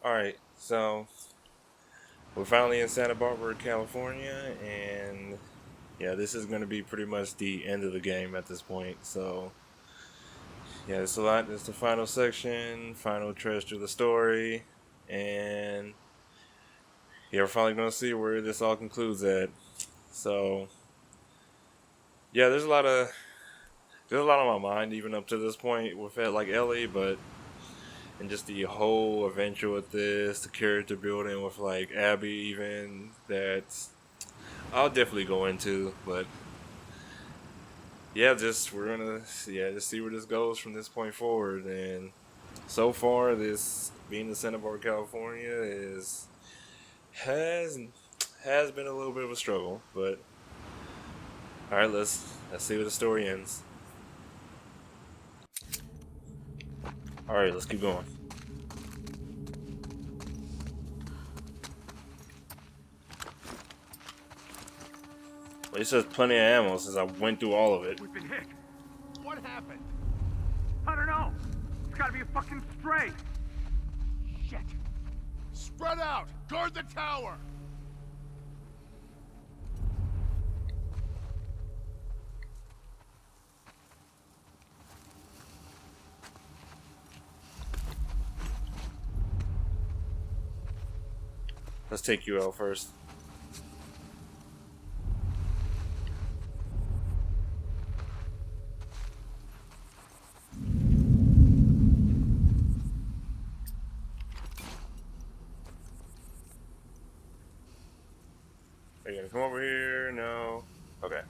Alright, so we're finally in Santa Barbara, California, and yeah, this is going to be pretty much the end of the game at this point. So, yeah, it's a lot. It's the final section, final treasure of the story, and yeah, we're finally going to see where this all concludes at. So, yeah, there's a lot on my mind even up to this point with it, like Ellie, but and just the whole adventure with this, the character building with like Abby, even that I'll definitely go into, but yeah, just we're gonna just see where this goes from this point forward. And so far, this being in Santa Barbara, California, is has has been a little bit of a struggle. But all right, let's see where the story ends. All right, let's keep going. Well, it says plenty of ammo since I went through all of it. We've been hit. What happened? I don't know. It's gotta be a fucking stray. Shit. Spread out. Guard the tower. Let's take you out first. Are you gonna come over here? No. Okay.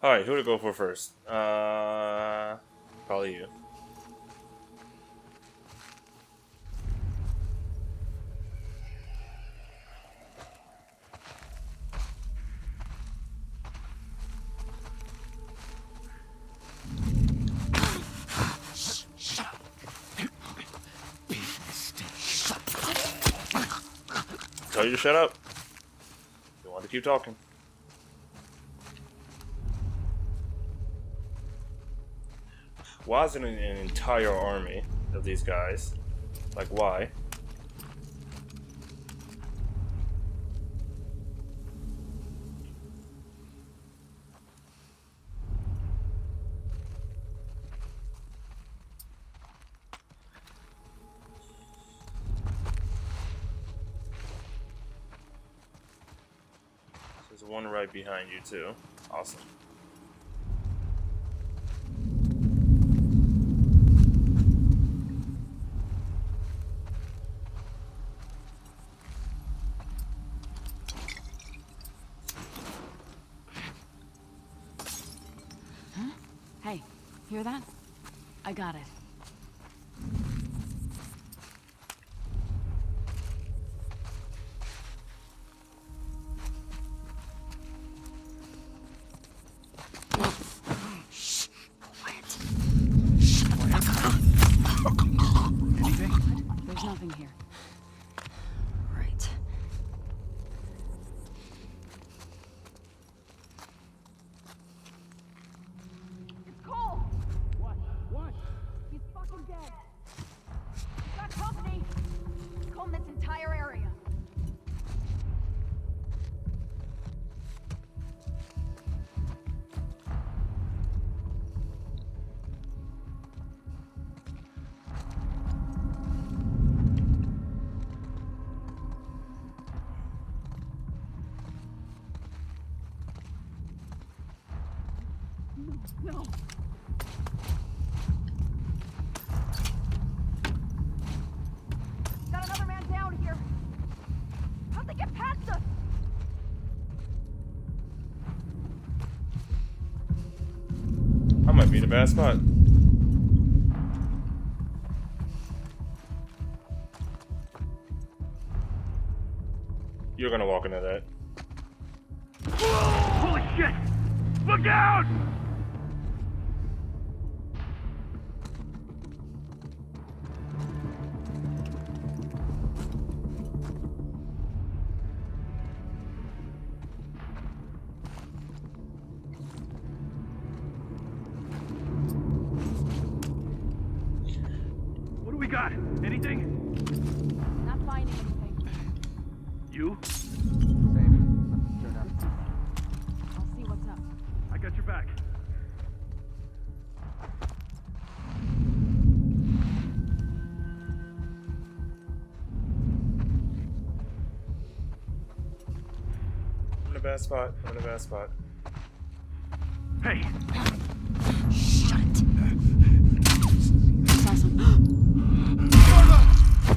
All right, who to go for first? Probably you. Tell you to shut up. You want to keep talking. Why isn't an entire army of these guys? Like, why? There's one right behind you, too. Awesome. Hey, hear that? I got it. Shh. Quiet. Anything? What? There's nothing here. Right. Cole! What? What? He's fucking dead. He's got company. He's combed this entire area. No. Got another man down here. How'd they get past us? I might be in a bad spot. You're gonna walk into that. Holy shit! Look out! got? Anything? Not finding anything. You? Same. Turn up. I'll see what's up. I got your back. I'm in a bad spot. I'm in a bad spot. Hey, Shut it. I saw some.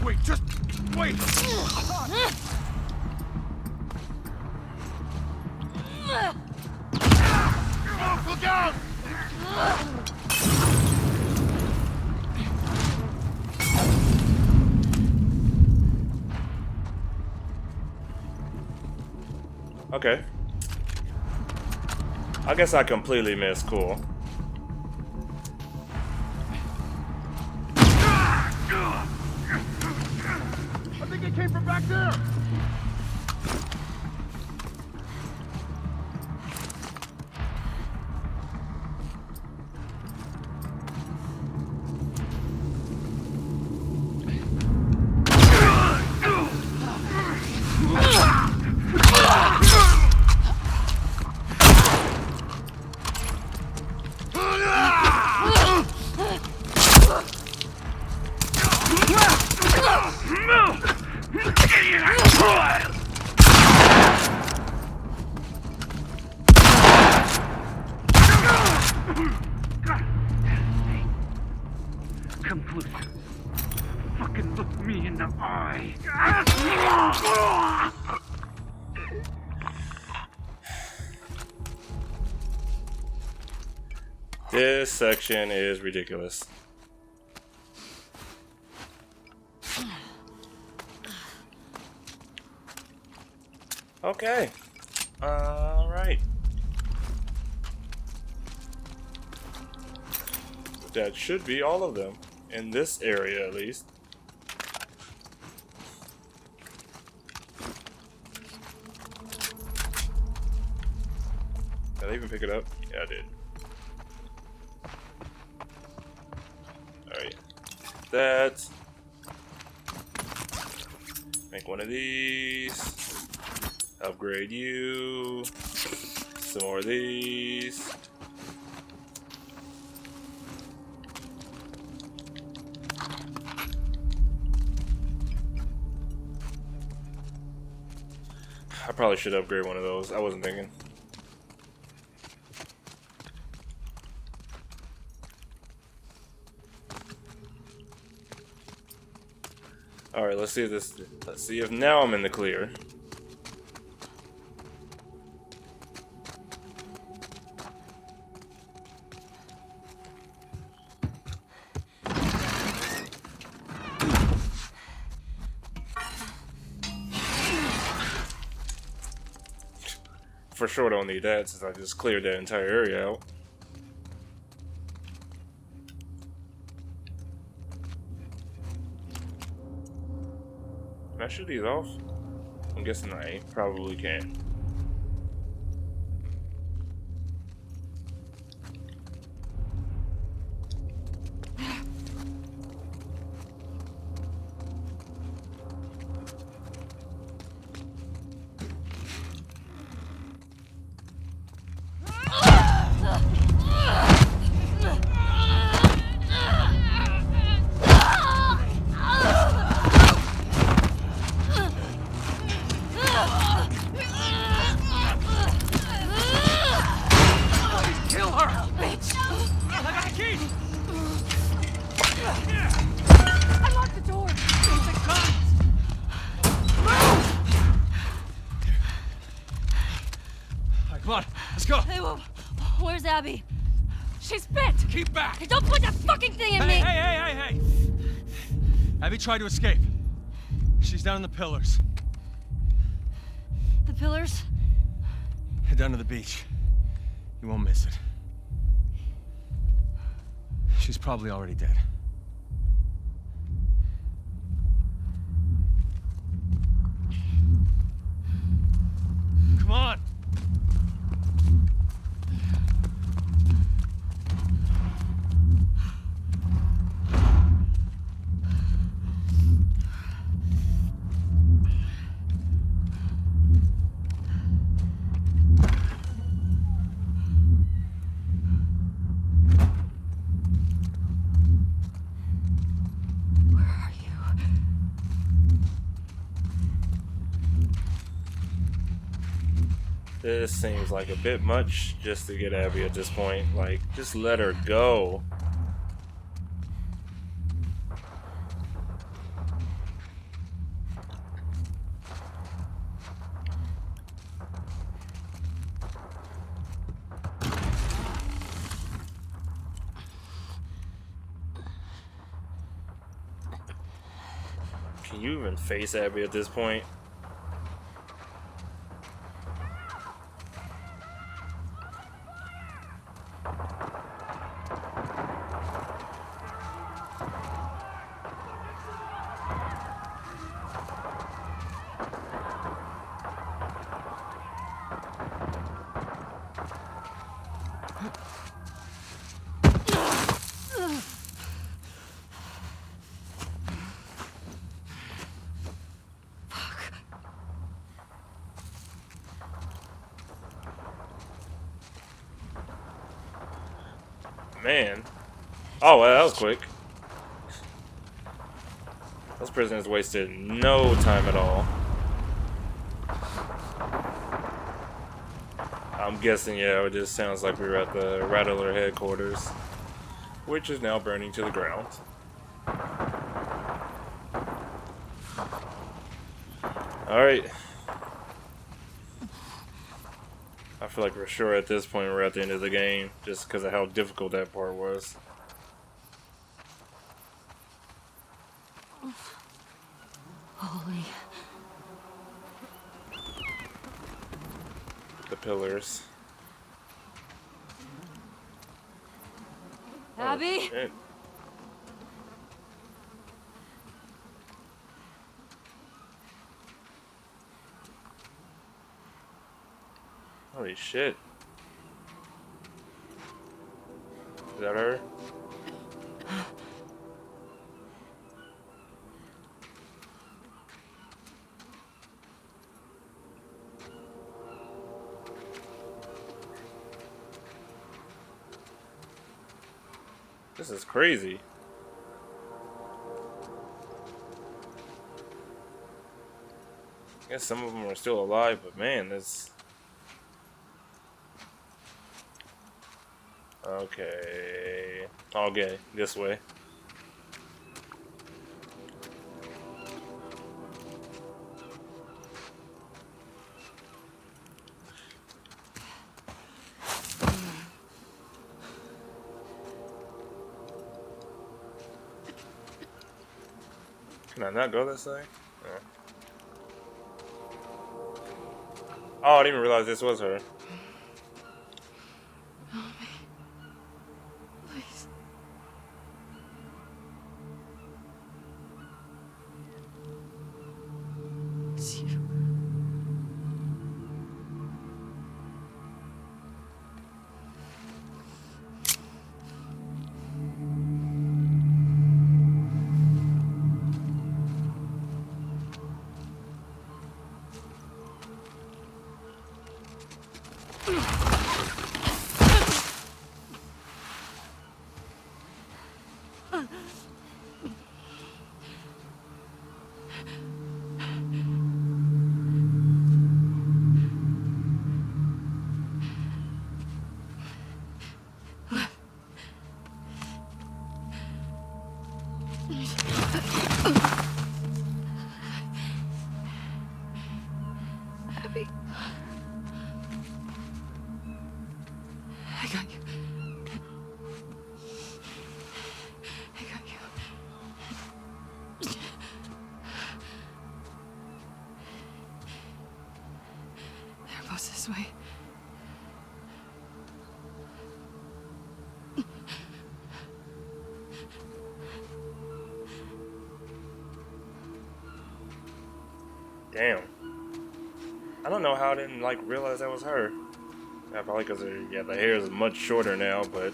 wait, just wait. Oh, look out! Okay. I guess I completely missed. Cool. I think it came from back there. Come close. Fucking look me in the eye. This section is ridiculous. Okay. Alright. That should be all of them. In this area, at least. Did I even pick it up? Yeah, I did. Alright. That. Make one of these. Upgrade you. Some more of these. I probably should upgrade one of those. I wasn't thinking. Alright, let's see if this. Let's see if now I'm in the clear. For sure don't need that since I just cleared that entire area out. Can I shoot these off? I'm guessing I probably can. Kill her! Bitch! I got the key! I locked the door. The guns! Alright, come on, let's go! Hey, where's Abby? She's bit. Keep back! Hey, don't put that fucking thing in Hey, me! hey! Abby tried to escape. She's down in the pillars. The pillars? Head down to the beach. You won't miss it. She's probably already dead. Come on! This seems like a bit much just to get Abby at this point. Like, just let her go. Can you even face Abby at this point? Man. Oh, well, that was quick. Those prisoners wasted no time at all. I'm guessing, yeah, it just sounds like we were at the Rattler headquarters, which is now burning to the ground. Alright. I feel like we're sure at this point we're at the end of the game, just because of how difficult that part was. Holy. The pillars. Abby? Oh, shit. Holy shit. Is that her? This is crazy. I guess some of them are still alive, but man, this... Okay. Okay, this way. Can I not go this way? Oh, oh, I didn't even realize this was her. Please. It's you. Abby. I got you. I got you. They're both this way. Damn. I don't know how I didn't like realize that was her. Yeah, probably because yeah, the hair is much shorter now, but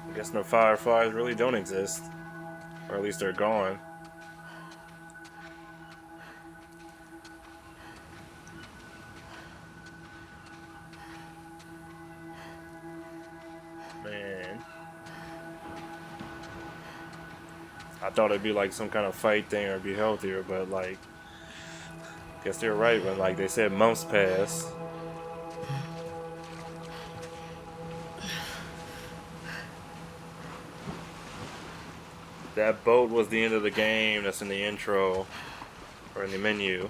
I guess no fireflies really don't exist, or at least they're gone. I thought it'd be like some kind of fight thing or be healthier, but like, guess they're right when like they said months pass. That boat was the end of the game. That's in the intro or in the menu.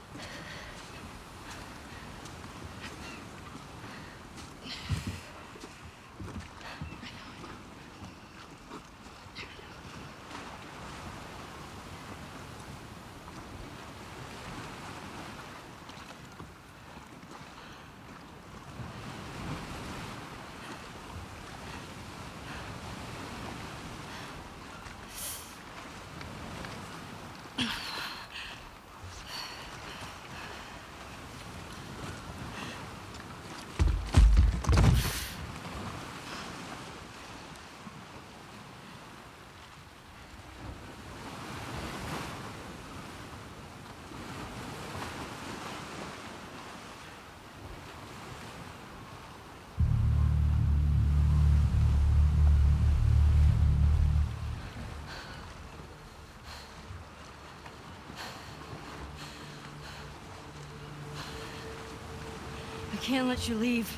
I can't let you leave.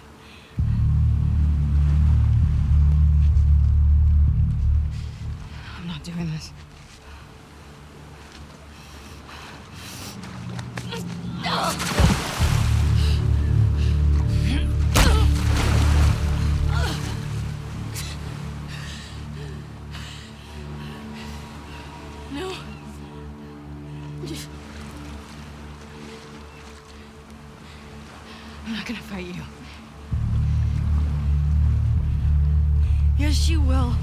I'm not doing this. No. I'm not gonna fight you. Yes, you will.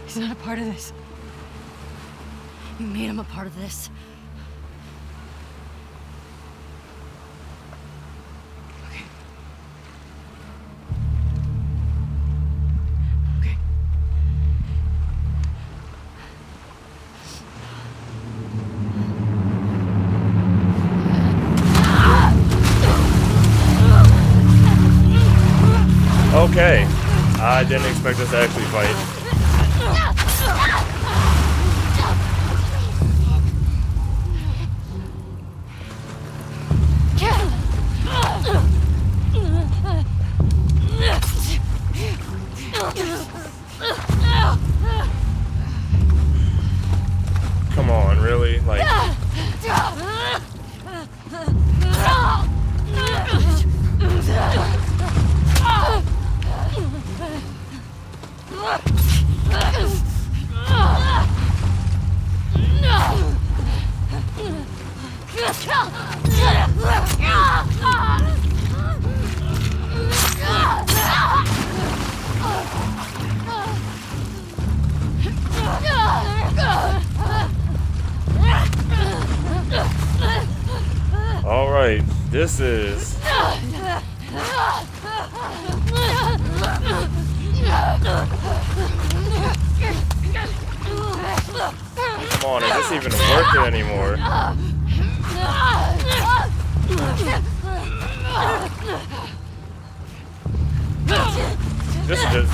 He's not a part of this. You made him a part of this. Okay. Okay. Okay, I didn't expect us to actually fight. Come on, really? Like, all right, this is. Come on, is this even worth it anymore? This is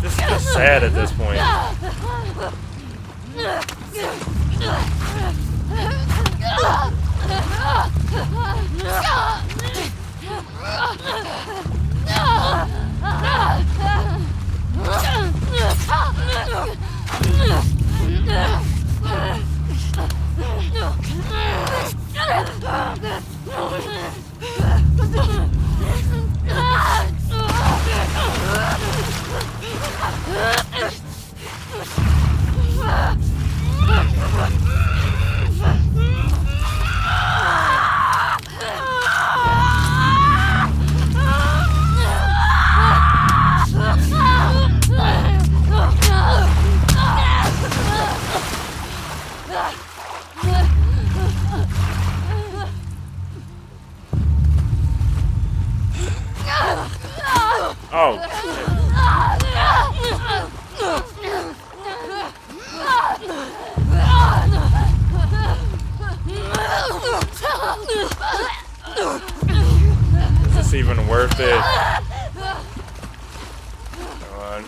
just sad at this point. Oh. Is this even worth it? on.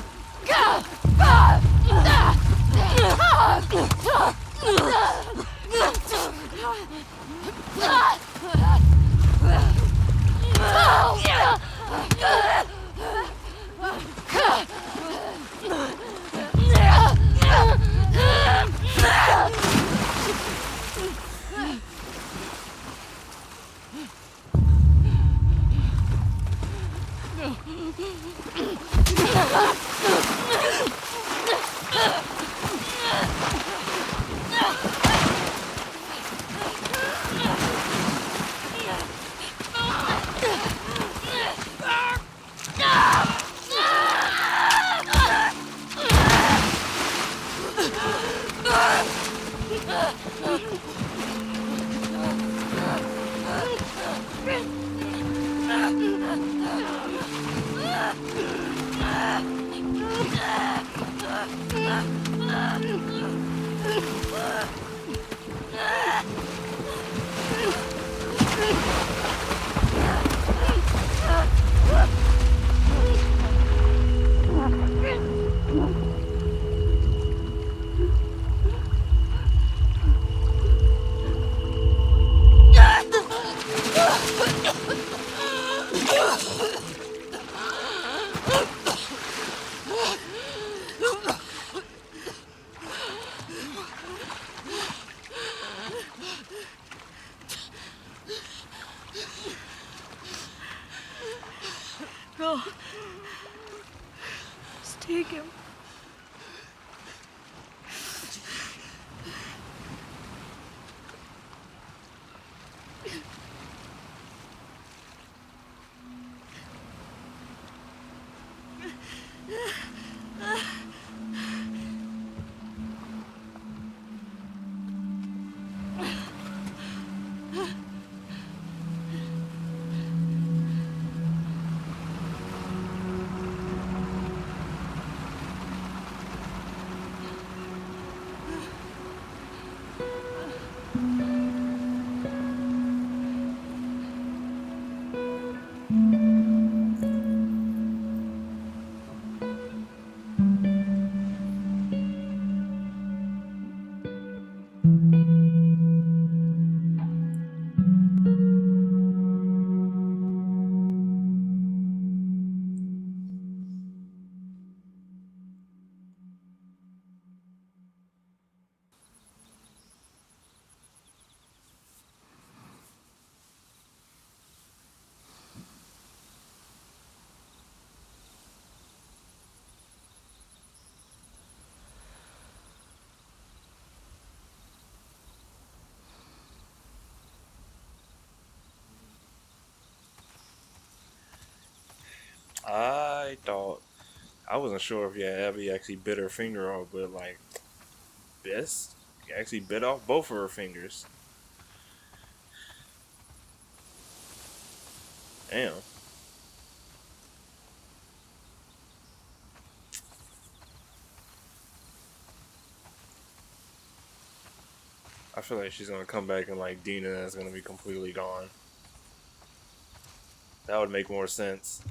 Go. Just take him. I thought I wasn't sure if Abby actually bit her finger off, but like this actually bit off both of her fingers. Damn. I feel like she's gonna come back and like Dina is gonna be completely gone. That would make more sense.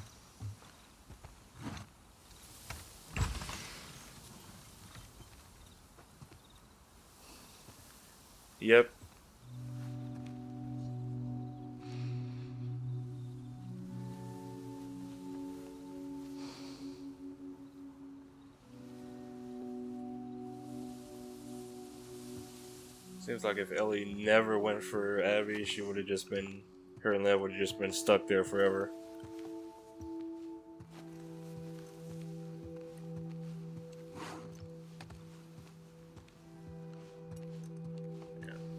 Yep. Seems like if Ellie never went for Abby, she would have just been, her and Lev would have just been stuck there forever.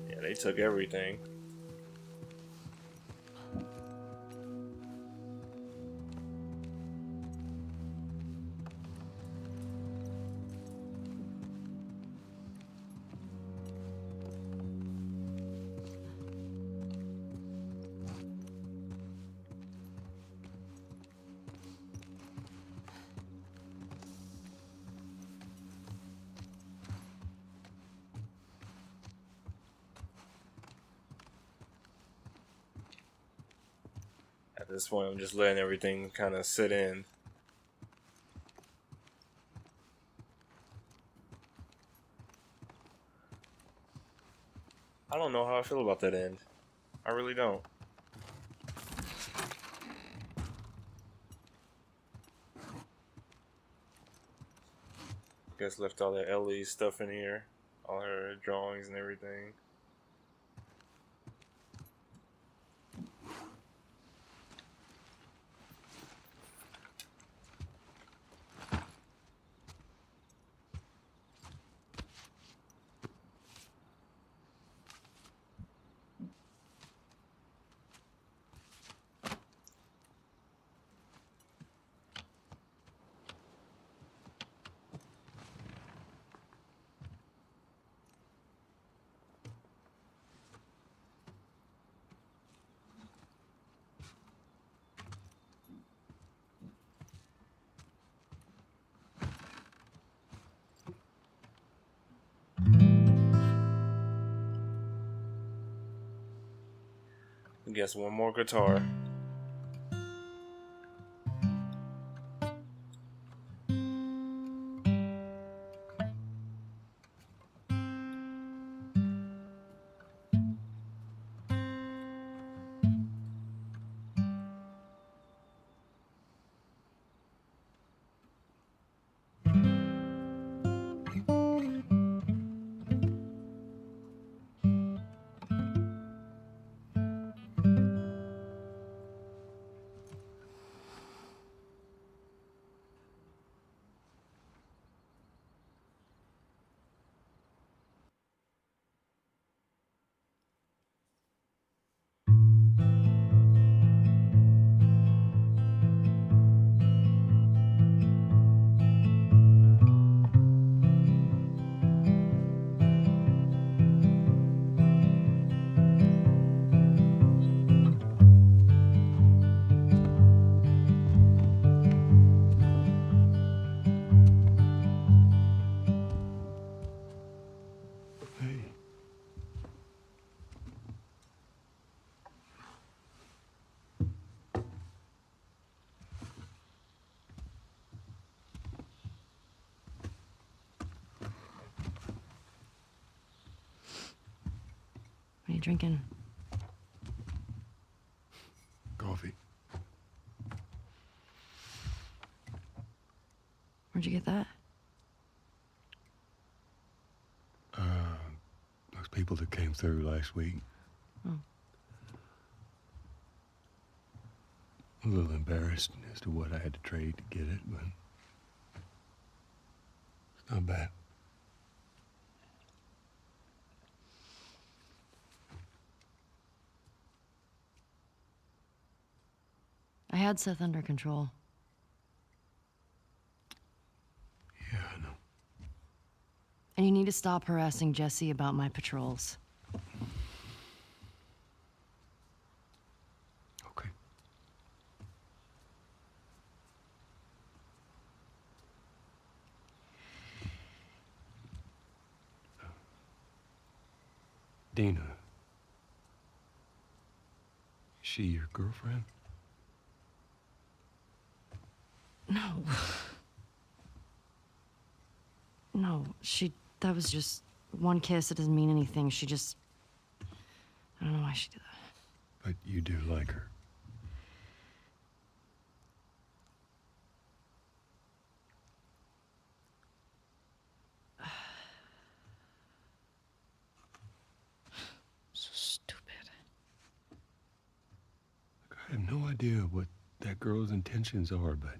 Yeah, they took everything. At this point, I'm just letting everything kind of sit in. I don't know how I feel about that end. I really don't. Guess left all that Ellie stuff in here, all her drawings and everything. I guess one more guitar. Hey. What are you drinking? Coffee. Where'd you get that? Those people that came through last week. Oh. A little embarrassed as to what I had to trade to get it, but it's not bad. I had Seth under control. Yeah, I know. And you need to stop harassing Jesse about my patrols. Okay. Dina. Is she your girlfriend? No. No, that was just one kiss. It doesn't mean anything. I don't know why she did that. But you do like her. So stupid. Look, I have no idea what that girl's intentions are, but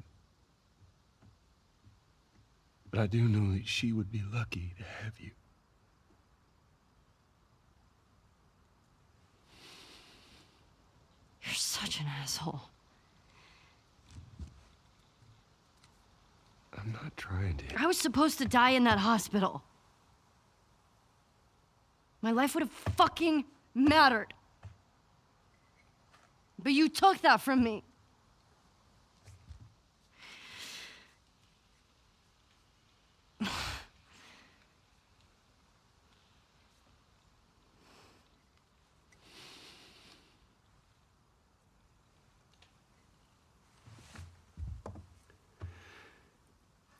I do know that she would be lucky to have you. You're such an asshole. I'm not trying to. I was supposed to die in that hospital. My life would have fucking mattered. But you took that from me.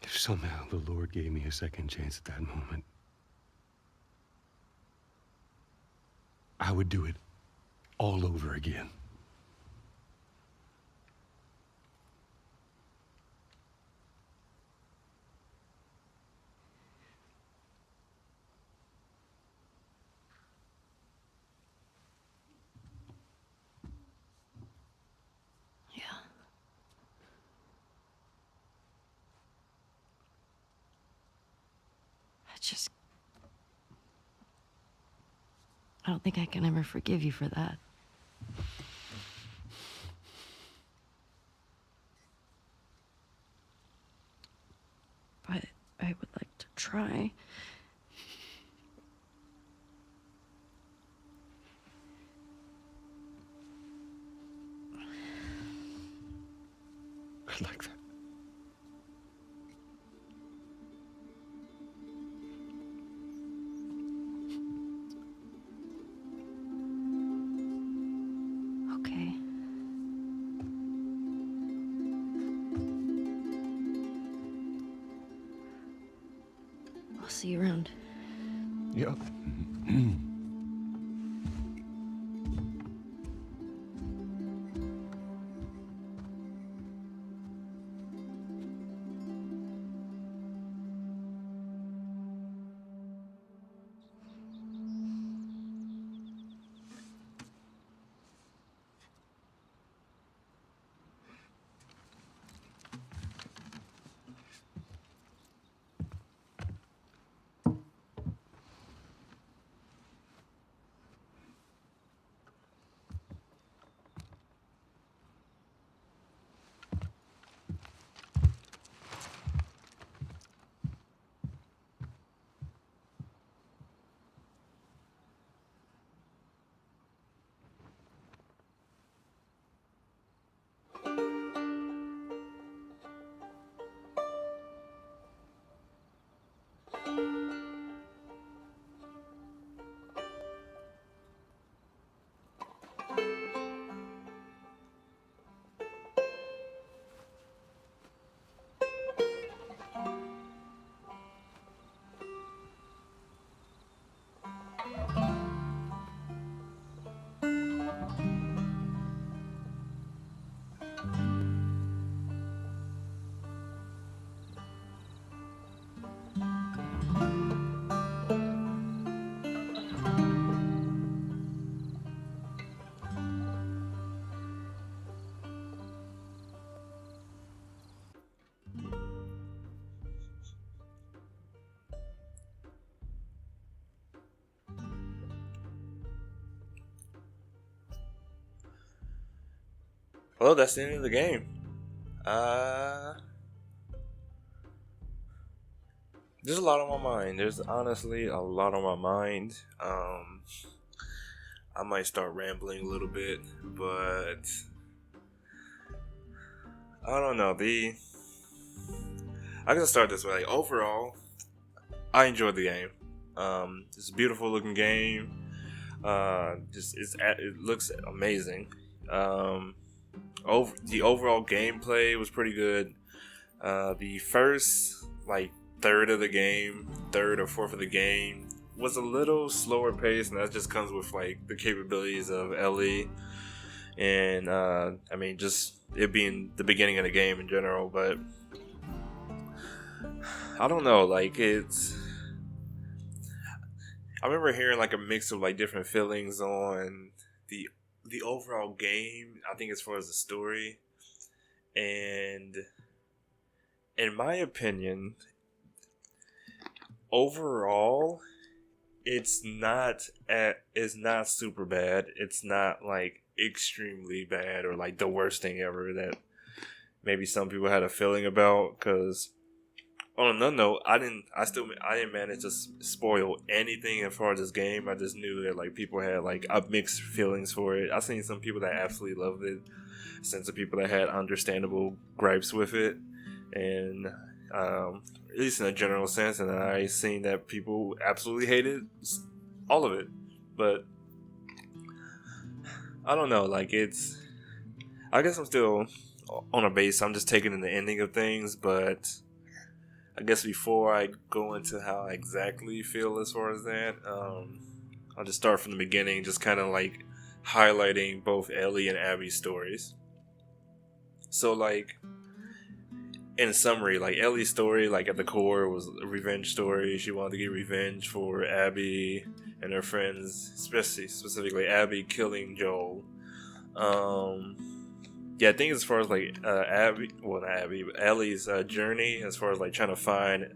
If somehow the Lord gave me a second chance at that moment, I would do it all over again. Yeah. I don't think I can ever forgive you for that. But I would like to try. I'd like that. Okay. I'll see you around. Yep. Well, that's the end of the game. Uh, there's a lot on my mind. There's honestly a lot on my mind. I might start rambling a little bit, but I don't know. I can start this way. Like, overall, I enjoyed the game. It's a beautiful looking game. It looks amazing. The overall gameplay was pretty good. The first third of the game, third or fourth of the game, was a little slower paced, and that just comes with like the capabilities of Ellie, and just it being the beginning of the game in general. But I don't know, like I remember hearing like a mix of like different feelings on the overall game. I think as far as the story, and in my opinion, overall, it's not super bad. It's not like extremely bad or like the worst thing ever that maybe some people had a feeling about. Because on another note, I didn't manage to spoil anything as far as this game. I just knew that like people had like mixed feelings for it. I've seen some people that absolutely loved it, seen some people that had understandable gripes with it, and at least in a general sense, and I seen that people absolutely hated all of it. But I don't know, like I guess I'm still on a base. I'm just taking in the ending of things, but I guess before I go into how I exactly feel as far as that, I'll just start from the beginning, just kind of like highlighting both Ellie and Abby's stories. So like, in summary, like Ellie's story, like at the core, was a revenge story. She wanted to get revenge for Abby and her friends, specifically Abby killing Joel. Yeah, I think as far as like Ellie's journey, as far as like trying to find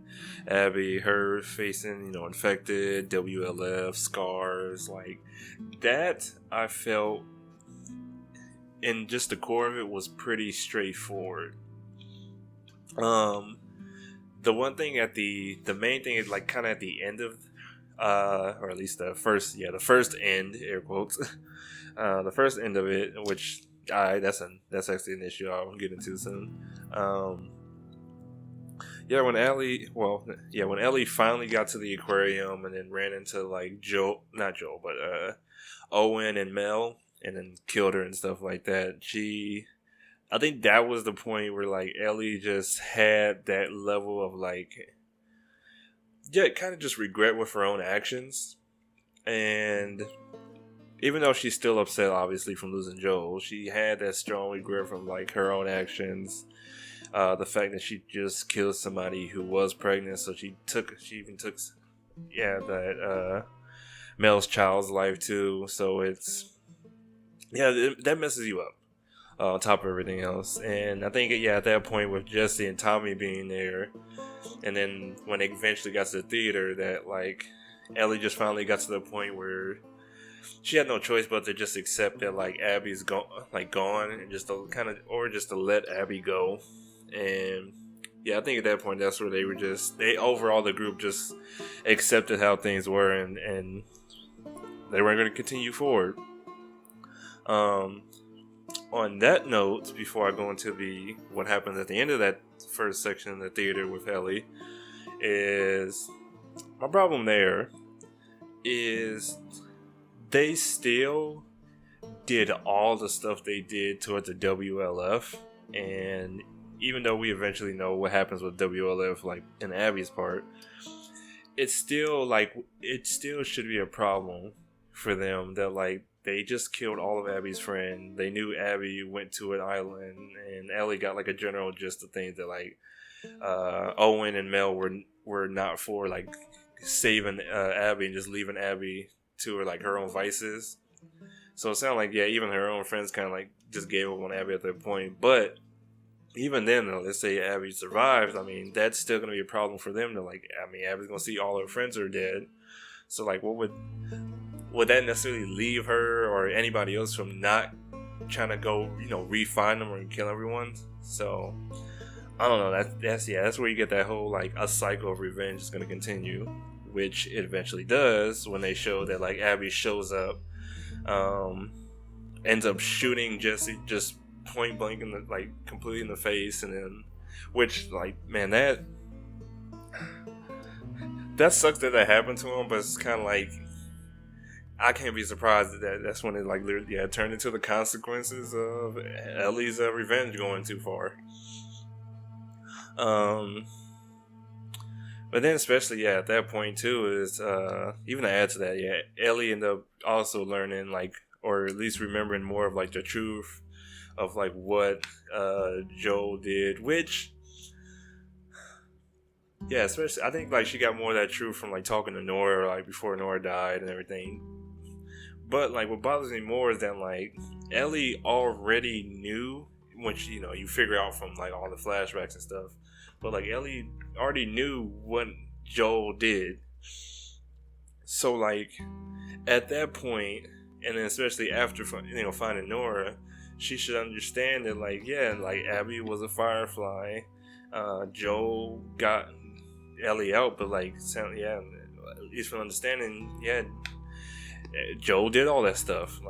Abby, her facing infected, WLF, scars, like that, I felt in just the core of it was pretty straightforward. The one thing the main thing is like kind of at the end of, or at least the first end, air quotes, the first end of it, which that's actually an issue I'll get into soon. When Ellie finally got to the aquarium and then ran into like Owen and Mel, and then killed her and stuff like that. I think that was the point where like Ellie just had that level of like, kind of just regret with her own actions. And even though she's still upset, obviously, from losing Joel, she had that strong regret from like her own actions. The fact that she just killed somebody who was pregnant, so she even took that Mel's child's life too. So it's that messes you up. On top of everything else. And I think at that point with Jesse and Tommy being there, and then when they eventually got to the theater, that like Ellie just finally got to the point where she had no choice but to just accept that like Abby's gone, and just to let Abby go. And I think at that point that's where they overall, the group just accepted how things were, and they weren't going to continue forward. On that note, before I go into what happens at the end of that first section in the theater with Ellie, is my problem there is they still did all the stuff they did towards the WLF, and even though we eventually know what happens with WLF, like in Abby's part, it still should be a problem for them that like they just killed all of Abby's friends. They knew Abby went to an island, and Ellie got like a general gist of things that like Owen and Mel were not for like saving Abby and just leaving Abby to her own vices. So it sounded like even her own friends kind of like just gave up on Abby at that point. But even then, let's say Abby survives, I mean that's still gonna be a problem for them. Abby's gonna see all her friends are dead. So like, what would that necessarily leave her or anybody else from not trying to go, re-find them or kill everyone? So I don't know. That's where you get that whole like a cycle of revenge is going to continue, which it eventually does when they show that like Abby shows up, ends up shooting Jesse just point blank completely in the face, and then which like man that sucks that happened to him, but it's kind of like, I can't be surprised that's when it like literally turned into the consequences of Ellie's revenge going too far. But then especially at that point too is even to add to that, Ellie ended up also learning or at least remembering more of like the truth of like what Joel did, which especially I think like she got more of that truth from like talking to Nora like before Nora died and everything. But like what bothers me more is that like Ellie already knew, which you figure out from like all the flashbacks and stuff. But like Ellie already knew what Joel did. So like at that point, and then especially after finding Nora, she should understand that like Abby was a Firefly. Joel got Ellie out, but like at least from understanding, Joel did all that stuff,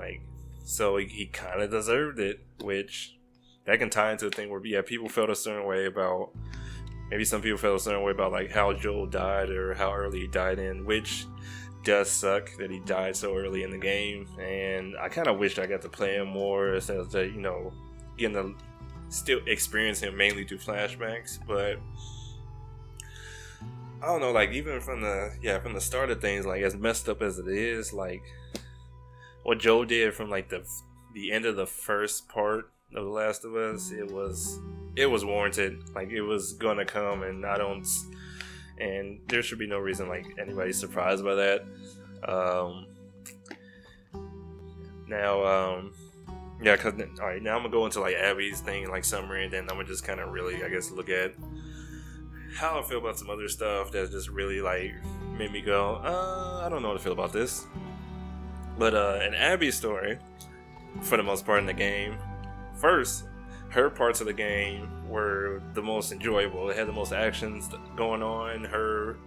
so he kind of deserved it, which that can tie into a thing where people felt a certain way about, maybe some people felt a certain way about like how Joel died or how early he died in, which does suck that he died so early in the game, and I kind of wished I got to play him more instead of getting to still experience him mainly through flashbacks. But I don't know, like even from the start of things, like as messed up as it is, like what Joe did from like the end of the first part of The Last of Us, it was warranted. Like it was gonna come, and there should be no reason like anybody's surprised by that. Um, now, yeah, cause all right, now I'm gonna go into like Abby's thing, like summary, and then I'm gonna just kind of really, I guess, look at how I feel about some other stuff that just really like made me go, I don't know what to feel about this. But in Abby's story, for the most part in the game, first, her parts of the game were the most enjoyable. It had the most actions going on. Her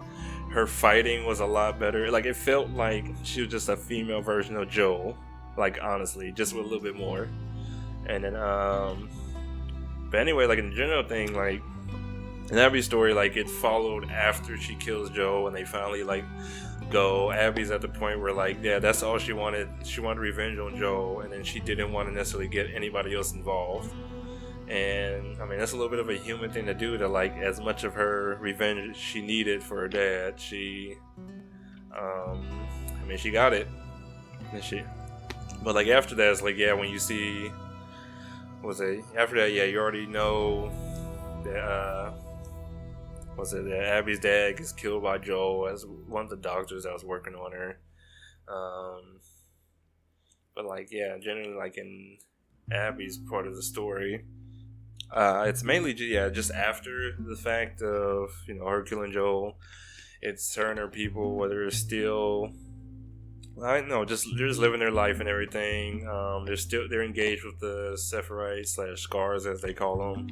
fighting was a lot better. Like it felt like she was just a female version of Joel. Like honestly, just with a little bit more. And then but anyway, like in the general thing, like in Abby's story, like it followed after she kills Joel, and they finally like go. Abby's at the point where like, yeah, that's all she wanted. She wanted revenge on Joel, and then she didn't want to necessarily get anybody else involved. And I mean, that's a little bit of a human thing to do. To like, as much of her revenge she needed for her dad, she got it. And but like after that, it's like, yeah, when you see, after that, yeah, you already know that that Abby's dad gets killed by Joel as one of the doctors that was working on her. But like, yeah, generally like in Abby's part of the story, it's mainly just after the fact of her killing Joel. It's her and her people, whether it's still, I don't know, they're just living their life and everything. They're engaged with the Sephiroth / Scars as they call them.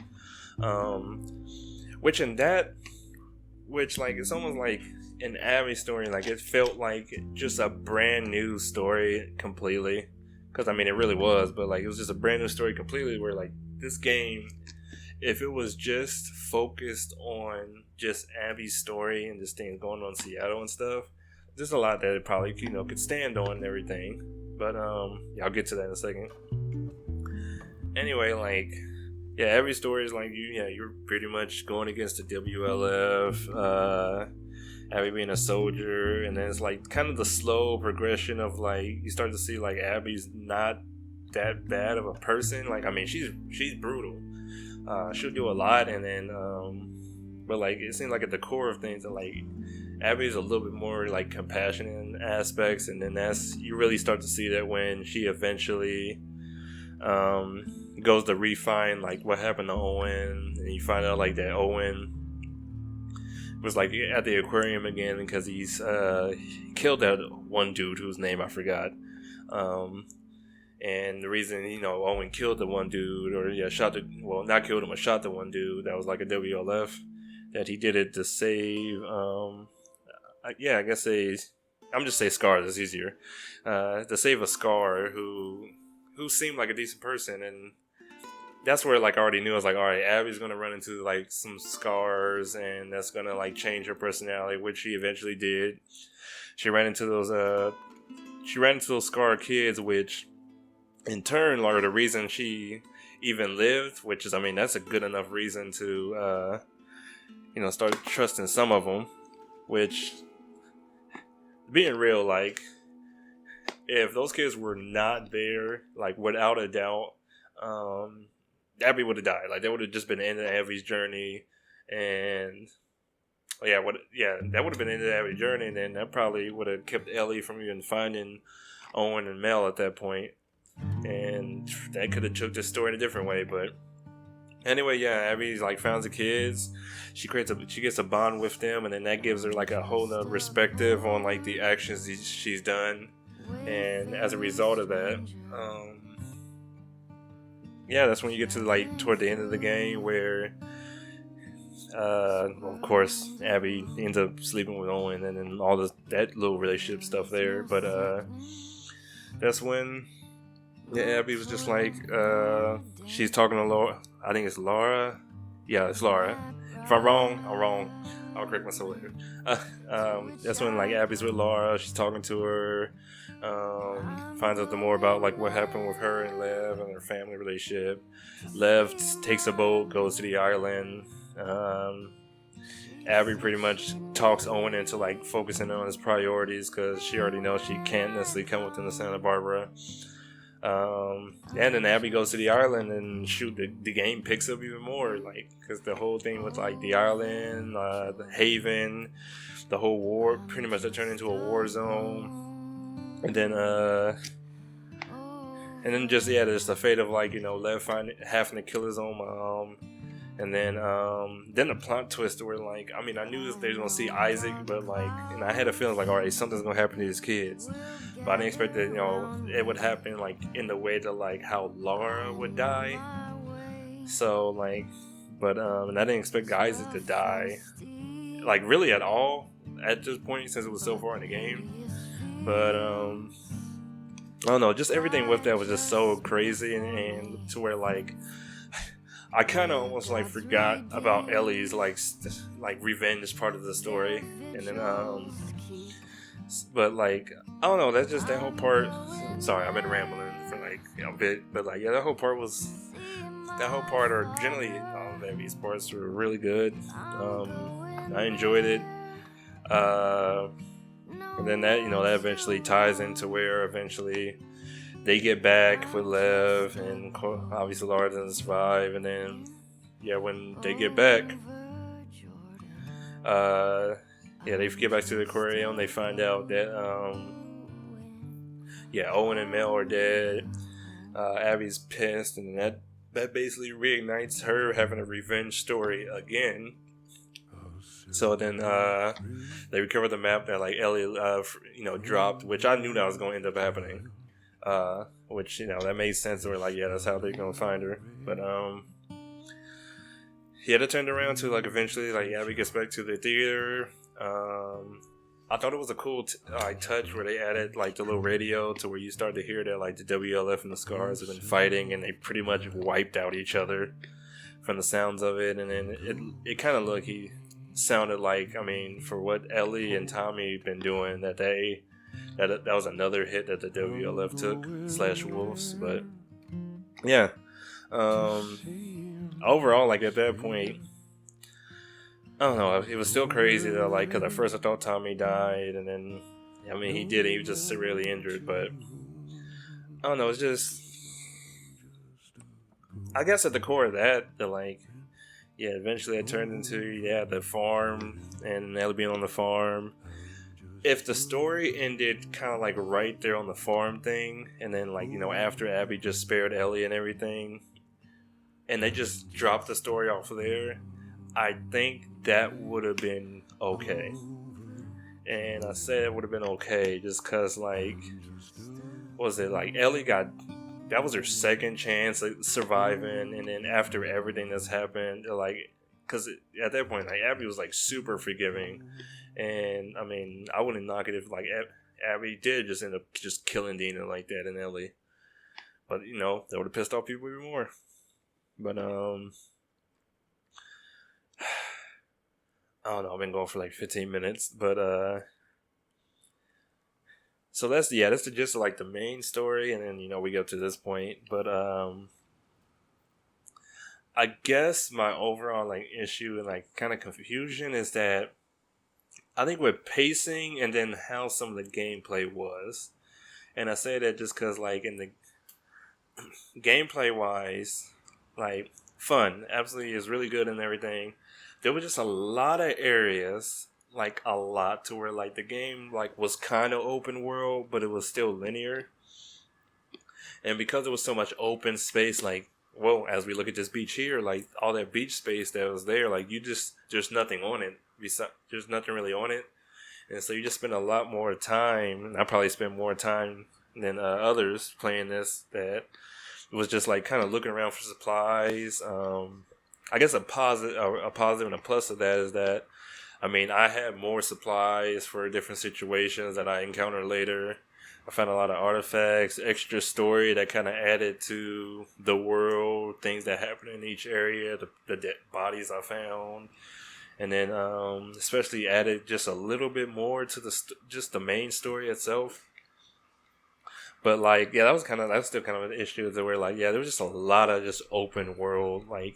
Which like it's almost like in Abby's story, like it felt like just a brand new story completely. Because I mean, it really was, but like it was just a brand new story completely. Where like this game, if it was just focused on just Abby's story and just things going on in Seattle and stuff, there's a lot that it probably could stand on and everything. But yeah, I'll get to that in a second. Anyway, like, yeah, every story is like you're pretty much going against the WLF, Abby being a soldier, and then it's like kind of the slow progression of like you start to see like Abby's not that bad of a person. Like I mean, she's brutal. She'll do a lot, and then but like it seems like at the core of things, that like Abby's a little bit more like compassionate in aspects, and then you really start to see that when she eventually goes to refine like what happened to Owen, and you find out like that Owen was like at the aquarium again because he killed that one dude whose name I forgot. And the reason Owen killed the one dude, or not killed him, but shot the one dude that was like a WLF, that he did it to save I guess I'm just say Scar, it's easier, to save a Scar who seemed like a decent person. And that's where like I already knew, I was like, all right, Abby's gonna run into like some scars, and that's gonna like change her personality, which she eventually did. She ran into those Scar kids, which in turn are the reason she even lived, which is, I mean, that's a good enough reason to start trusting some of them. Which, being real, like if those kids were not there, like without a doubt, Abby would have died. Like that would have just been the end of Abby's journey, and that would have been the end of Abby's journey, and then that probably would have kept Ellie from even finding Owen and Mel at that point, and that could have took the story in a different way. But anyway, yeah, Abby like finds the kids. She gets a bond with them, and then that gives her like a whole nother perspective on like the actions she's done, and as a result of that, that's when you get to like toward the end of the game where, of course, Abby ends up sleeping with Owen, and then all that little relationship stuff there. But that's when Abby was just like, she's talking to Laura. I think it's Laura. Yeah, it's Laura. If I'm wrong, I'm wrong. I'll correct myself later. That's when like Abby's with Laura. She's talking to her. Finds out more about like what happened with her and Lev and their family relationship. Lev takes a boat, goes to the island, Abby pretty much talks Owen into like focusing on his priorities because she already knows she can't necessarily come within the Santa Barbara. And then Abby goes to the island, and shoot, the game picks up even more, like, because the whole thing with like the island, the haven, the whole war, pretty much it turned into a war zone. And then just, yeah, there's the fate of, like, Lev having to kill his own mom. And then the plot twist where, like, I mean, I knew they were gonna see Isaac, but like, and I had a feeling like, all right, something's gonna happen to these kids, but I didn't expect that, it would happen like in the way that like how Laura would die. So like, but and I didn't expect Isaac to die, like really at all at this point since it was so far in the game. But I don't know, just everything with that was just so crazy, and to where like I kind of almost like forgot about Ellie's like revenge part of the story, and then but like I don't know, that's just that whole part. Sorry, I've been rambling for like a bit, but like yeah, that whole part, or generally all of these parts were really good. I enjoyed it, and then that that eventually ties into where eventually they get back with Lev, and obviously Laura doesn't survive. And then, yeah, when they get back, they get back to the aquarium. They find out that, Owen and Mel are dead. Abby's pissed, and that basically reignites her having a revenge story again. So then they recover the map that like Ellie, dropped, which I knew that was going to end up happening. Which that made sense. We're like, yeah, that's how they're gonna find her. But that turned around to like eventually like Abby gets back to the theater. I thought it was a cool touch where they added like the little radio to where you start to hear that like the WLF and the Scars have been fighting, and they pretty much wiped out each other from the sounds of it. And then it kind of sounded like, I mean, for what Ellie and Tommy been doing, that was another hit that the WLF took / Wolves. But yeah, overall, like at that point, I don't know, it was still crazy though, like, because at first I thought Tommy died, and then I mean he did, he was just severely injured. But I don't know, it's just, I guess at the core of that, eventually it turned into the farm and Ellie being on the farm. If the story ended kind of like right there on the farm thing, and then like after Abby just spared Ellie and everything, and they just dropped the story off of there, I think that would have been okay. And I say it would have been okay just because, like, what was it, like, Ellie that was her second chance at surviving, and then after everything that's happened, like, because at that point, like, Abby was like super forgiving. And I mean, I wouldn't knock it if like Abby did just end up just killing Dina like that and Ellie, but that would have pissed off people even more. But I don't know, I've been going for like 15 minutes, but so that's the gist of like the main story, and then we get up to this point. But I guess my overall like issue and like kind of confusion is that I think with pacing and then how some of the gameplay was. And I say that just because, like, in the gameplay wise, like, fun, absolutely is really good and everything. There was just a lot of areas, like, a lot, to where, like, the game, like, was kind of open world, but it was still linear. And because there was so much open space, like, well, as we look at this beach here, like, all that beach space that was there, like, there's nothing on it. There's nothing really on it, and so you just spend a lot more time, and I probably spent more time than others playing this, that it was just like kind of looking around for supplies. I guess a positive and a plus of that is that, I mean, I had more supplies for different situations that I encountered later. I found a lot of artifacts, extra story that kind of added to the world, things that happened in each area, the dead bodies I found. And then especially added just a little bit more to just the main story itself. But like, yeah, that was still kind of an issue. That where like, yeah, there was just a lot of just open world like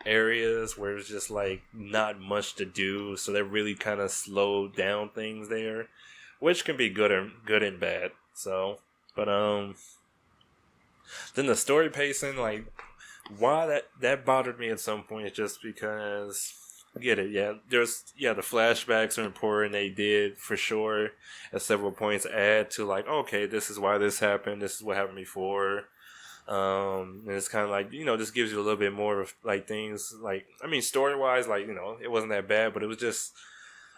areas where it was just like not much to do, so that really kind of slowed down things there, which can be good and bad. So, but then the story pacing, like, why that bothered me at some point is just because I get it, yeah. The flashbacks are important. They did for sure at several points add to like, okay, this is why this happened. This is what happened before. And it's kind of like, just gives you a little bit more of like things like, I mean, story wise, like, it wasn't that bad, but it was just,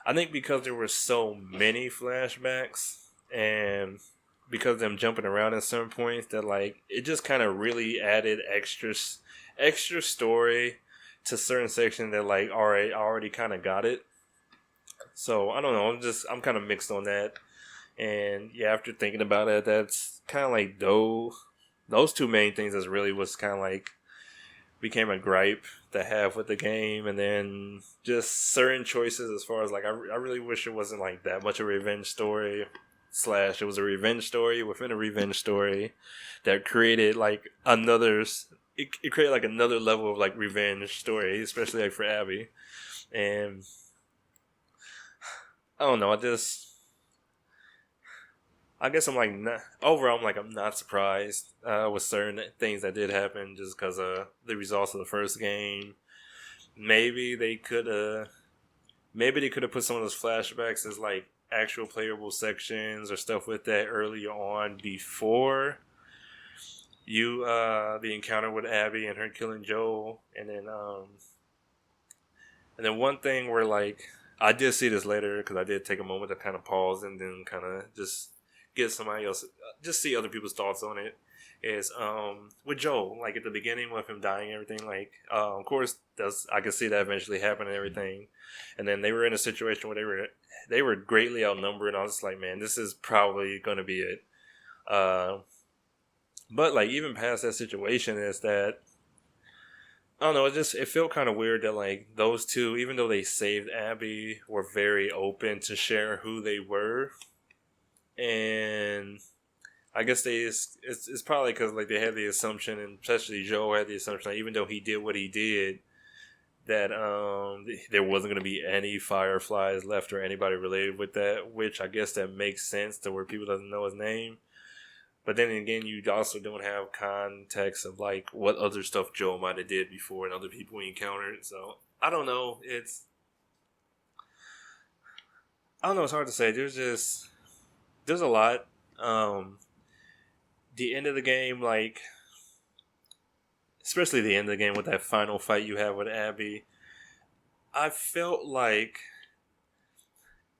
I think because there were so many flashbacks and because of them jumping around at certain points that like it just kind of really added extra story to certain sections that like alright, I already kind of got it. So I don't know, I'm kind of mixed on that. And yeah, after thinking about it, that's kind of like those two main things is really what's kind of like became a gripe to have with the game. And then just certain choices as far as like I really wish it wasn't like that much a revenge story / it was a revenge story within a revenge story that created like it created like another level of like revenge story, especially like for Abby. And I don't know, I guess I'm like not, overall I'm not surprised with certain things that did happen just because of the results of the first game. Maybe they could have put some of those flashbacks as like actual playable sections or stuff with that earlier on before the encounter with Abby and her killing Joel. And then one thing where like I did see this later because I did take a moment to kind of pause and then kind of just get somebody else, just see other people's thoughts on it. Is with Joel, like at the beginning with him dying and everything, like of course I could see that eventually happen and everything. And then they were in a situation where they were greatly outnumbered, and I was like, man, this is probably gonna be it. But like even past that situation is that I don't know, it felt kind of weird that like those two, even though they saved Abby, were very open to share who they were. And I guess it's probably because like they had the assumption, and especially Joe had the assumption that even though he did what he did, that there wasn't going to be any Fireflies left or anybody related with that. Which I guess that makes sense to where people doesn't know his name. But then again, you also don't have context of like what other stuff Joe might have did before and other people he encountered. So I don't know. I don't know. It's hard to say. There's a lot. The end of the game, like, especially the end of the game with that final fight you have with Abby, I felt like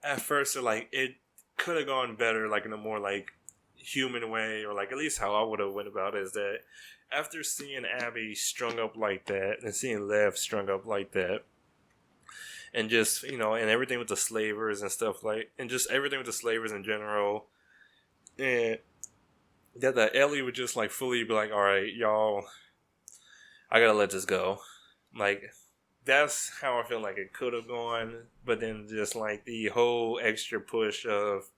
at first like it could have gone better, like in a more like human way, or like at least how I would have went about it is that after seeing Abby strung up like that and seeing Lev strung up like that, and just and everything with the slavers and stuff like, and just everything with the slavers in general, and that Ellie would just like fully be like, all right, y'all, I gotta let this go. Like, that's how I feel like it could have gone. But then just like the whole extra push of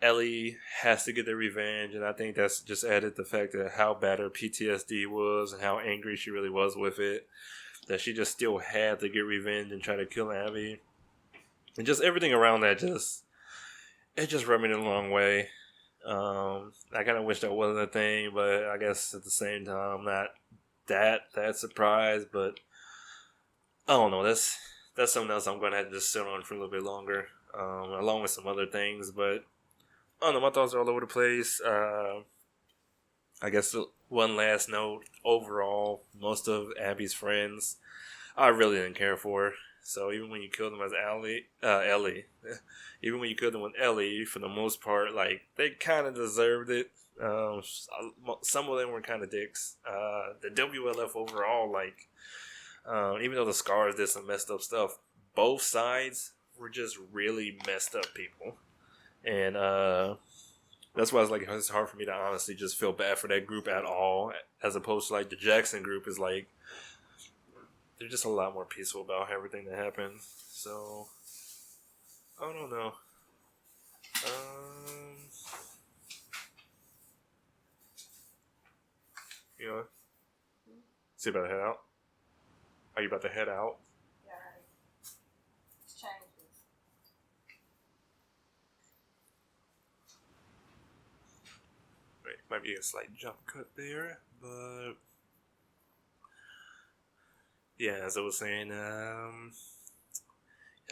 Ellie has to get the revenge, and I think that's just added the fact that how bad her PTSD was and how angry she really was with it, that she just still had to get revenge and try to kill Abby. And just everything around that it just rubbed me the wrong way. I kind of wish that wasn't a thing, but I guess at the same time, I'm not that surprised. But I don't know. That's something else I'm going to have to just sit on for a little bit longer, along with some other things. But I don't know. My thoughts are all over the place. I guess one last note. Overall, most of Abby's friends, I really didn't care for. So even when you killed them as Ellie, even when you killed them with Ellie, for the most part, like, they kind of deserved it. Some of them were kind of dicks. The WLF overall, like, even though the Scars did some messed up stuff, both sides were just really messed up people. And that's why it's hard for me to honestly just feel bad for that group at all, as opposed to like the Jackson group is like, they're just a lot more peaceful about everything that happened. So I don't know. You know, so you about to head out? Are you about to head out? Yeah, right. Let's change this. Right, might be a slight jump cut there, but yeah, as I was saying, yeah,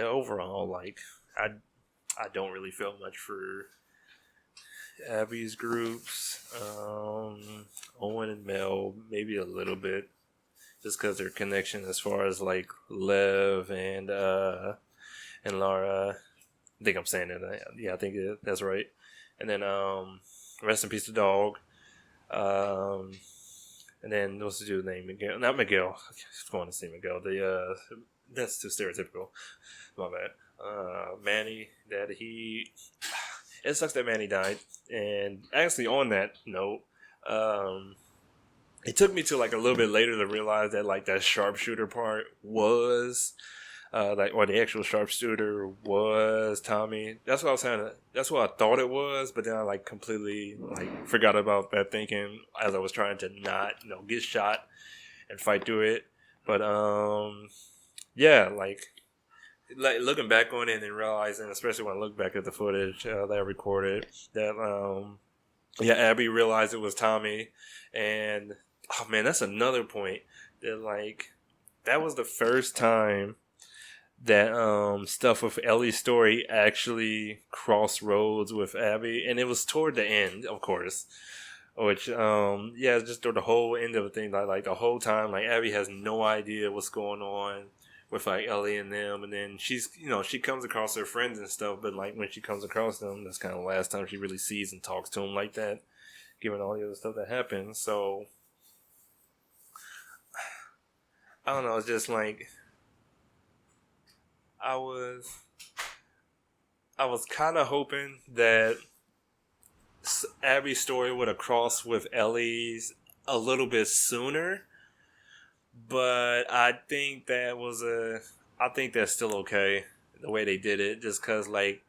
overall, like I don't really feel much for Abby's groups. Owen and Mel, maybe a little bit, just because their connection as far as like Lev and Lara. I think I'm saying it. Yeah, I think that's right. And then rest in peace, the dog. And then what's the dude's name? Miguel? Not Miguel. I was going to say Miguel. That's too stereotypical. My bad. Manny. It sucks that Manny died. And actually, on that note, it took me to like a little bit later to realize that like that sharpshooter part was or the actual sharpshooter was Tommy. That's what I was saying. That's what I thought it was, but then I like completely like forgot about that thinking as I was trying to not get shot and fight through it. But yeah, like looking back on it and realizing, especially when I look back at the footage that I recorded, that yeah, Abby realized it was Tommy, and oh man, that's another point that like that was the first time that stuff with Ellie's story actually crossed roads with Abby, and it was toward the end, of course. Which yeah, just through the whole end of the thing, like the whole time, like Abby has no idea what's going on with like Ellie and them, and then she's she comes across her friends and stuff, but like when she comes across them, that's kind of the last time she really sees and talks to them like that, given all the other stuff that happens. So I don't know, it's just like I was kind of hoping that Abby's story would have crossed with Ellie's a little bit sooner, but I think that's still okay the way they did it, just because like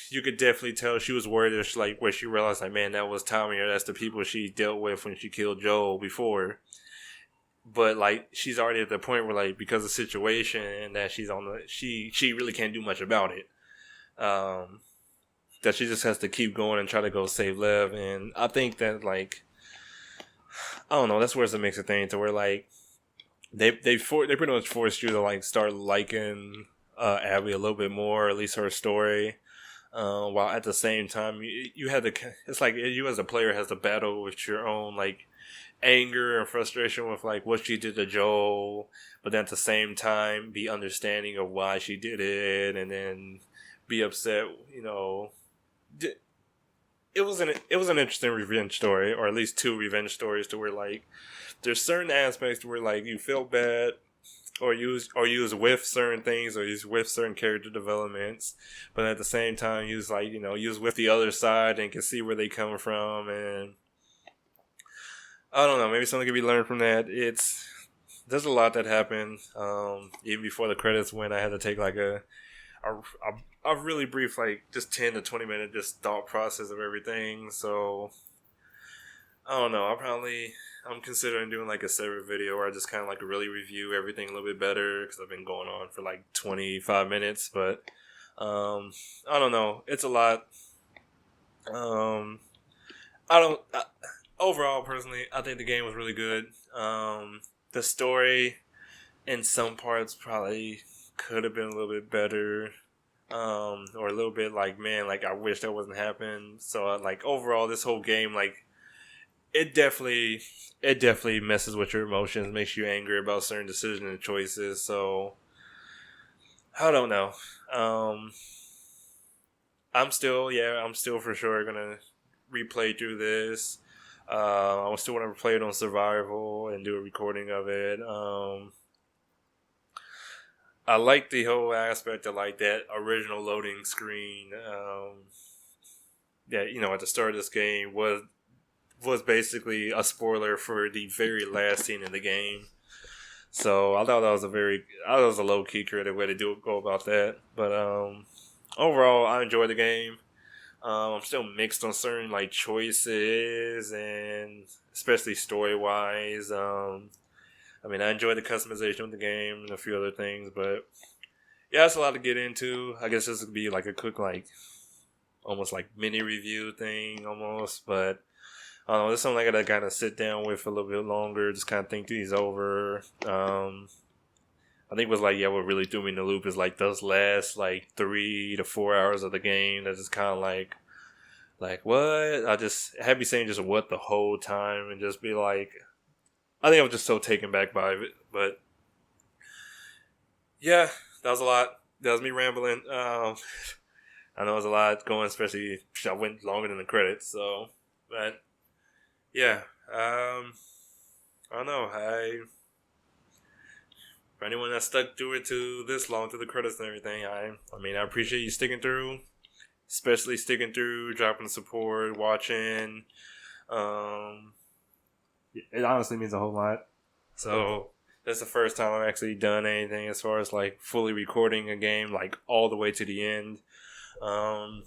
you could definitely tell she was worried, like where she realized like, man, that was Tommy, or that's the people she dealt with when she killed Joel before. But like she's already at the point where like because of the situation and that she's on she really can't do much about it. That she just has to keep going and try to go save Lev, and I think that like I don't know, that's where it's a mixed thing to where like they pretty much forced you to like start liking Abby a little bit more, or at least her story. While at the same time you had to, it's like you as a player has to battle with your own like anger and frustration with like what she did to Joel, but then at the same time be understanding of why she did it, and then be upset. It was an interesting revenge story, or at least two revenge stories, to where like there's certain aspects where like you feel bad, or use with certain things, or use with certain character developments, but at the same time use with the other side and can see where they come from. And I don't know, maybe something could be learned from that. There's a lot that happened. Even before the credits went, I had to take like a really brief, like just 10 to 20 minute just thought process of everything. So I don't know. I'm considering doing like a separate video where I just kind of like really review everything a little bit better, because I've been going on for like 25 minutes. But I don't know. It's a lot. Overall, personally, I think the game was really good. The story in some parts probably could have been a little bit better. Or a little bit like, man, like I wish that wasn't happening. So like overall, this whole game, like it definitely messes with your emotions, makes you angry about certain decisions and choices. So I don't know. I'm still for sure gonna replay through this. I still want to play it on survival and do a recording of it. I like the whole aspect of like that original loading screen. That at the start of this game was basically a spoiler for the very last scene in the game. So I thought that was a low key creative way to go about that. But overall, I enjoyed the game. I'm still mixed on certain like choices, and especially story wise. I mean, I enjoyed the customization of the game and a few other things, but yeah, it's a lot to get into. I guess this would be like a quick, like, almost like mini review thing, almost. But I don't know, this is something I gotta kind of sit down with a little bit longer, just kind of think these over. I think it was like, yeah, what really threw me in the loop is like those last like 3 to 4 hours of the game. That's just kind of like what? I just had me saying just what the whole time, and just be like, I think I was just so taken back by it. But yeah, that was a lot. That was me rambling. I know it was a lot going, especially I went longer than the credits. So, but yeah, I don't know. For anyone that stuck through it to this long, through the credits and everything, I mean, I appreciate you sticking through, especially sticking through, dropping the support, watching. It honestly means a whole lot. So that's the first time I've actually done anything as far as like fully recording a game, like all the way to the end. I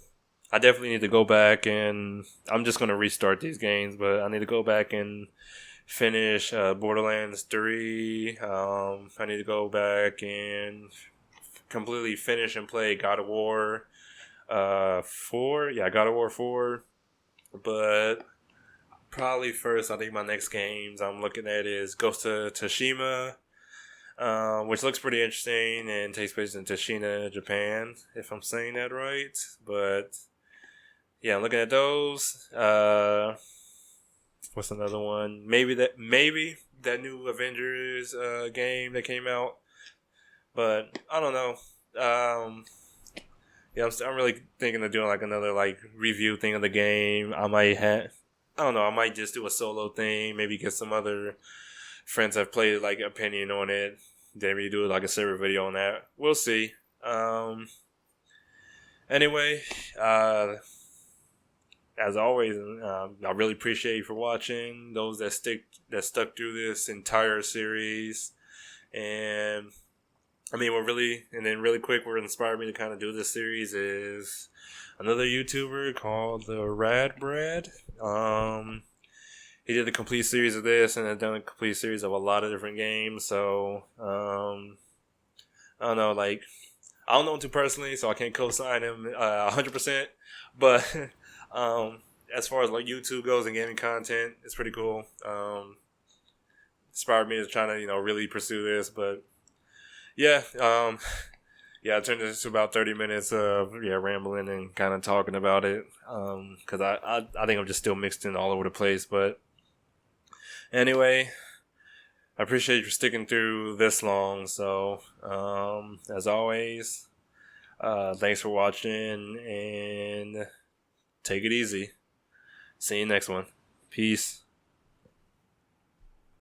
definitely need to go back, and I'm just gonna restart these games, but I need to go back and finish Borderlands 3. I need to go back and completely finish and play God of War 4. Yeah, God of War 4. But probably first, I think my next games I'm looking at is Ghost of Tsushima, which looks pretty interesting and takes place in Tsushima, Japan, if I'm saying that right. But yeah, I'm looking at those. What's another one? Maybe that new Avengers game that came out, but I don't know. Yeah, I'm really thinking of doing like another like review thing of the game. I don't know. I might just do a solo thing. Maybe get some other friends have played like opinion on it. Then we do like a separate video on that. We'll see. Anyway, as always, I really appreciate you for watching. Those that stuck through this entire series, and I mean, really quick, what inspired me to kind of do this series is another YouTuber called the Rad Brad. He did a complete series of this, and has done a complete series of a lot of different games. So, I don't know, like, I don't know him too personally, so I can't co-sign him 100%. But as far as like YouTube goes and gaming content, it's pretty cool. Inspired me to try to really pursue this. But yeah, yeah, I turned this to about 30 minutes of rambling and kind of talking about it. Because I think I'm just still mixed in all over the place. But anyway, I appreciate you for sticking through this long. So as always, thanks for watching, and take it easy. See you next one. Peace.